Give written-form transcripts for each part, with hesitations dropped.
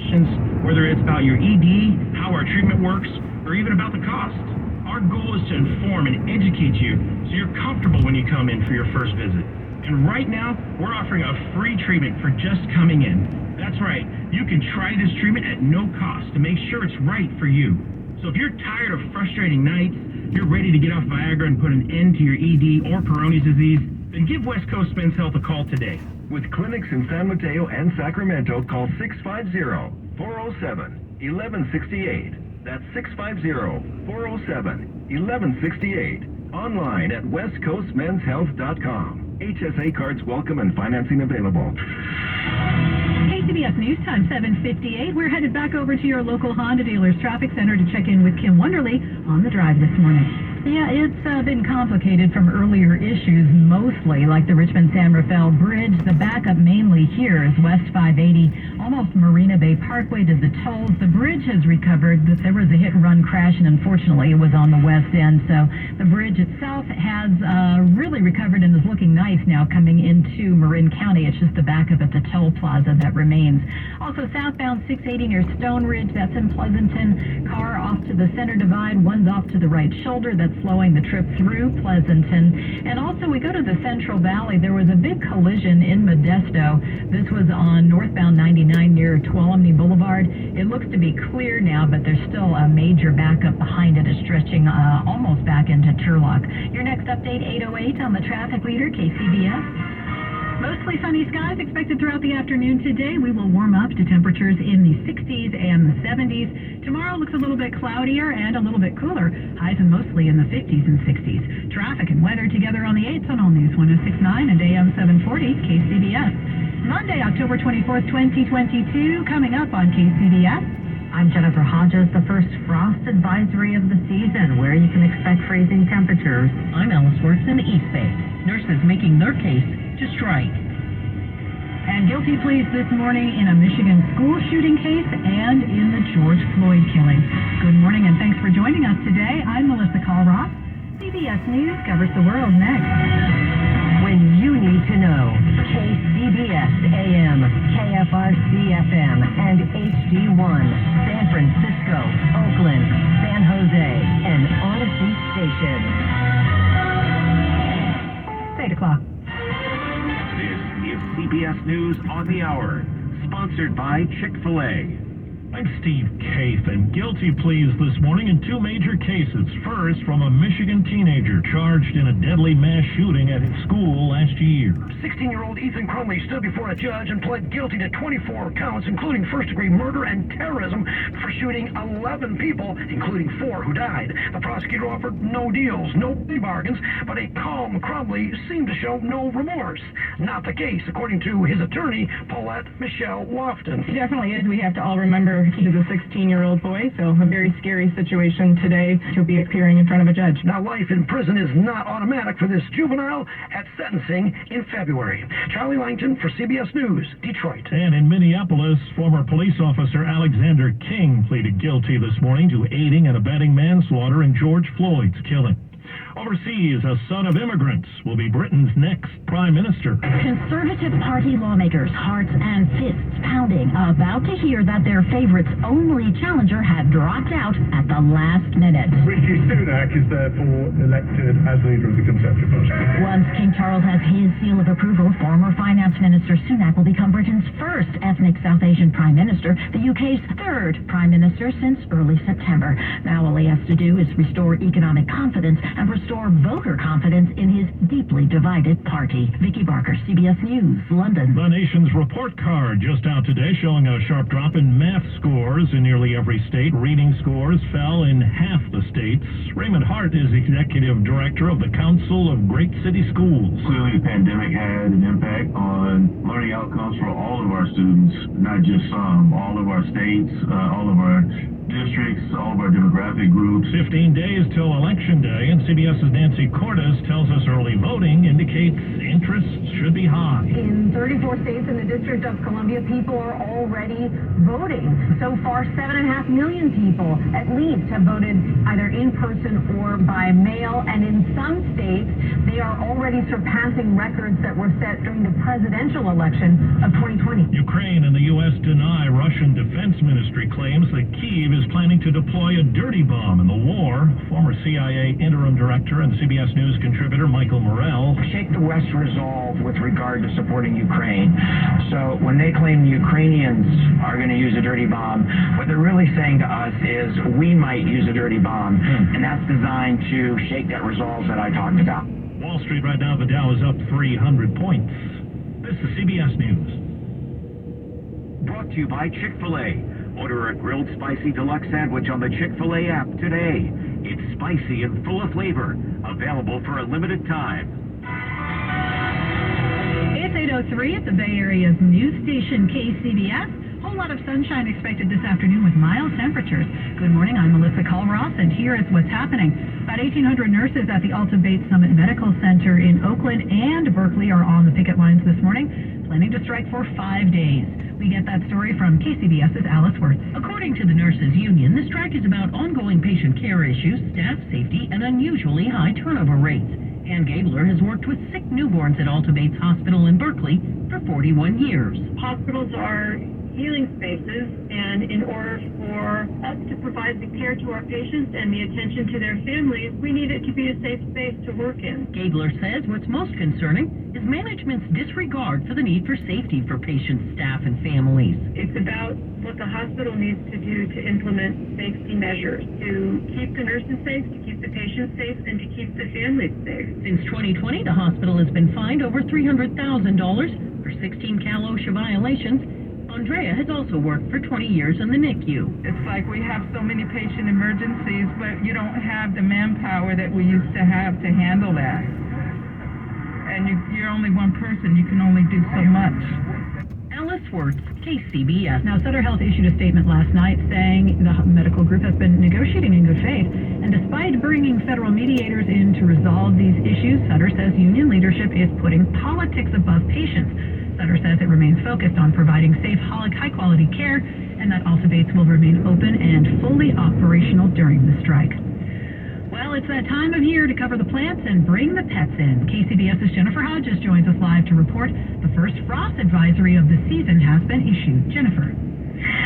questions, whether it's about your ED, how our treatment works, or even about the cost. Our goal is to inform and educate you so you're comfortable when you come in for your first visit. And right now, we're offering a free treatment for just coming in. That's right, you can try this treatment at no cost to make sure it's right for you. So if you're tired of frustrating nights, you're ready to get off Viagra and put an end to your ED or Peyronie's disease, then give West Coast Men's Health a call today. With clinics in San Mateo and Sacramento, call 650-407-1168. That's 650-407-1168. Online at westcoastmenshealth.com. HSA cards welcome and financing available. KCBS News Time 7:58. We're headed back over to your local Honda dealers traffic center to check in with Kim Wonderly on the drive this morning. Yeah, it's been complicated from earlier issues, mostly like the Richmond-San Rafael Bridge. The backup mainly here is West 580, almost Marina Bay Parkway to the tolls. The bridge has recovered. There was a hit-and-run crash, and unfortunately it was on the west end. So the bridge itself has really recovered and is looking nice now coming into Marin County. It's just the backup at the toll plaza that remains. Also southbound 680 near Stone Ridge, that's in Pleasanton. Car off to the center divide, one's off to the right shoulder. That's slowing the trip through Pleasanton. And also we go to the Central Valley. There was a big collision in Modesto. This was on northbound 99 near Tuolumne Boulevard. It looks to be clear now, but there's still a major backup behind it, is stretching almost back into Turlock. Your next update, 8:08 on the traffic leader, KCBS. Mostly sunny skies expected throughout the afternoon today. We will warm up to temperatures in the 60s and the 70s. Tomorrow looks a little bit cloudier and a little bit cooler. Highs and mostly in the 50s and 60s. Traffic and weather together on the 8th on All News 106.9 and AM 740 KCBS. Monday, October 24th, 2022, coming up on KCBS. I'm Jennifer Hodges. The first frost advisory of the season, where you can expect freezing temperatures. I'm Alice Wertz in the East Bay. Nurses making their case to strike. And guilty pleas this morning in a Michigan school shooting case and in the George Floyd killing. Good morning and thanks for joining us today. I'm Melissa Colroth. CBS News covers the world next. When you need to know, KCBS AM, KFRC FM, and HD1, San Francisco, Oakland, San Jose, and Odyssey Station. 8 o'clock. This is CBS News on the Hour, sponsored by Chick-fil-A. I'm Steve Kaith, and guilty pleas this morning in two major cases. First, from a Michigan teenager charged in a deadly mass shooting at his school last year. 16-year-old Ethan Crumley stood before a judge and pled guilty to 24 counts, including first-degree murder and terrorism, for shooting 11 people, including 4 who died. The prosecutor offered no deals, no plea bargains, but a calm Crumley seemed to show no remorse. Not the case, according to his attorney, Paulette Michelle Lofton. It definitely is. We have to all remember he's a 16-year-old boy, so a very scary situation today to be appearing in front of a judge. Now, life in prison is not automatic for this juvenile at sentencing in February. Charlie Langton for CBS News, Detroit. And in Minneapolis, former police officer Alexander King pleaded guilty this morning to aiding and abetting manslaughter in George Floyd's killing. Overseas, a son of immigrants will be Britain's next prime minister. Conservative Party lawmakers, hearts and fists pounding, about to hear that their favorite's only challenger had dropped out at the last minute. Rishi Sunak is therefore elected as leader of the Conservative Party. Once King Charles has his seal of approval, former Finance Minister Sunak will become Britain's first ethnic South Asian prime minister, the UK's third prime minister since early September. Now all he has to do is restore economic confidence and restore voter confidence in his deeply divided party. Vicky Barker, CBS News, London. The nation's report card just out today showing a sharp drop in math scores in nearly every state. Reading scores fell in half the states. Raymond Hart is executive director of the Council of Great City Schools. Clearly, the pandemic had an impact on learning outcomes for all of our students, not just some. All of our states, all of our districts, all of our demographic groups. 15 days till Election Day, and CBS's Nancy Cordes tells us early voting indicates interest should be high. In 34 states in the District of Columbia, people are already voting. So far, 7.5 million people at least have voted either in person or by mail, and in some states, they are already surpassing records that were set during the presidential election of 2020. Ukraine and the U.S. deny Russian Defense Ministry claims that Kyiv is planning to deploy a dirty bomb in the war. Former CIA interim director and CBS News contributor Michael Morell. Shake the West's resolve with regard to supporting Ukraine. So when they claim the Ukrainians are going to use a dirty bomb, what they're really saying to us is we might use a dirty bomb, and that's designed to shake that resolve that I talked about. Wall Street right now, the Dow is up 300 points. This is CBS News. Brought to you by Chick-fil-A. Order a grilled spicy deluxe sandwich on the Chick-fil-A app today. It's spicy and full of flavor. Available for a limited time. It's 8:03 at the Bay Area's news station KCBS. Whole lot of sunshine expected this afternoon with mild temperatures. Good morning, I'm Melissa Colross, and here is what's happening. About 1,800 nurses at the Alta Bates Summit Medical Center in Oakland and Berkeley are on the picket lines this morning, planning to strike for 5 days. We get that story from KCBS's Alice Wirtz. According to the Nurses Union, the strike is about ongoing patient care issues, staff safety, and unusually high turnover rates. Ann Gabler has worked with sick newborns at Alta Bates Hospital in Berkeley for 41 years. Hospitals are healing spaces, and in order for us to provide the care to our patients and the attention to their families, we need it to be a safe space to work in. Gabler says what's most concerning is management's disregard for the need for safety for patients, staff, and families. It's about what the hospital needs to do to implement safety measures, to keep the nurses safe, to keep the patients safe, and to keep the families safe. Since 2020, the hospital has been fined over $300,000 for 16 Cal OSHA violations. Andrea has also worked for 20 years in the NICU. It's like we have so many patient emergencies, but you don't have the manpower that we used to have to handle that. And you're only one person. You can only do so much. Alice Wirtz, KCBS. Now, Sutter Health issued a statement last night saying the medical group has been negotiating in good faith, and despite bringing federal mediators in to resolve these issues, Sutter says union leadership is putting politics above patients. Sutter says it remains focused on providing safe, high-quality care, and that Alta Bates will remain open and fully operational during the strike. Well, it's that time of year to cover the plants and bring the pets in. KCBS's Jennifer Hodges joins us live to report the first frost advisory of the season has been issued. Jennifer.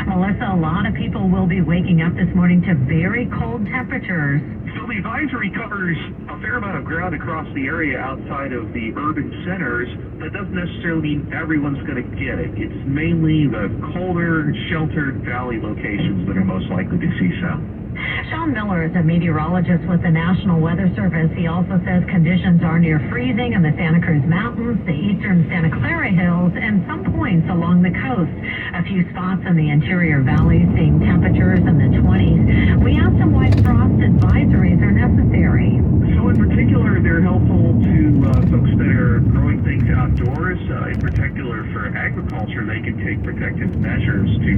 Melissa, a lot of people will be waking up this morning to very cold temperatures. So the advisory covers a fair amount of ground across the area outside of the urban centers. That doesn't necessarily mean everyone's going to get it. It's mainly the colder, sheltered valley locations that are most likely to see so. Sean Miller is a meteorologist with the National Weather Service. He also says conditions are near freezing in the Santa Cruz Mountains, the eastern Santa Clara Hills, and some points along the coast. A few spots in the interior valleys seeing temperatures in the 20s. We asked him why frost advisories are necessary. So in particular, they're helpful to folks that are growing things outdoors. In particular for agriculture, they can take protective measures to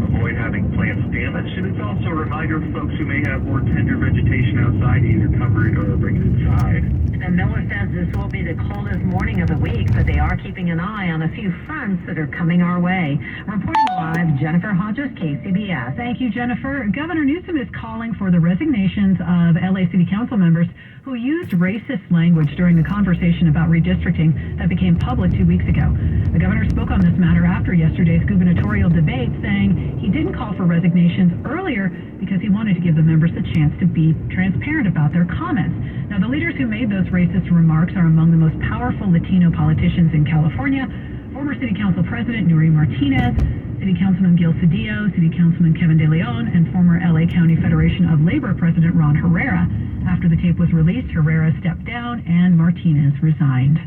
avoid having plants damaged. And it's also a reminder for folks who may have more tender vegetation outside to either cover it or bring it inside. And Miller says this will be the coldest morning of the week, but they are keeping an eye on a few fronts that are coming our way. Reporting live, Jennifer Hodges, KCBS. Thank you, Jennifer. Governor Newsom is calling for the resignations of LA City Council members who used racist language during the conversation about redistricting that became public 2 weeks ago. The governor spoke on this matter after yesterday's gubernatorial debate, saying he didn't call for resignations earlier because he wanted to give the members the chance to be transparent about their comments. Now, the leaders who made those racist remarks are among the most powerful Latino politicians in California: former City Council President Nuri Martinez, City Councilman Gil Cedillo, City Councilman Kevin De Leon, and former LA County Federation of Labor President Ron Herrera. After the tape was released, Herrera stepped down and Martinez resigned.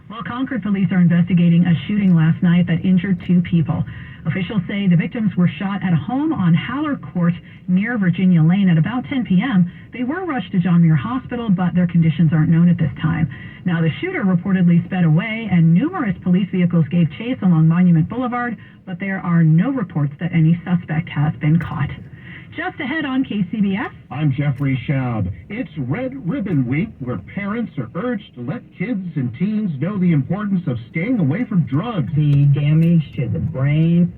Well, Concord police are investigating a shooting last night that injured 2 people. Officials say the victims were shot at a home on Haller Court near Virginia Lane at about 10 p.m. They were rushed to John Muir Hospital, but their conditions aren't known at this time. Now, the shooter reportedly sped away, and numerous police vehicles gave chase along Monument Boulevard, but there are no reports that any suspect has been caught. Just ahead on KCBS. I'm Jeffrey Schaub. It's Red Ribbon Week, where parents are urged to let kids and teens know the importance of staying away from drugs. The damage to the brain.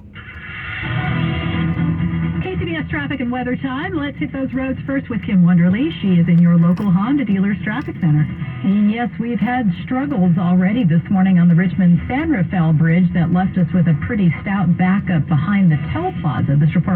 KCBS traffic and weather time. Let's hit those roads first with Kim Wonderly. She is in your local Honda dealer's traffic center. And yes, we've had struggles already this morning on the Richmond-San Rafael Bridge that left us with a pretty stout backup behind the toll plaza. This report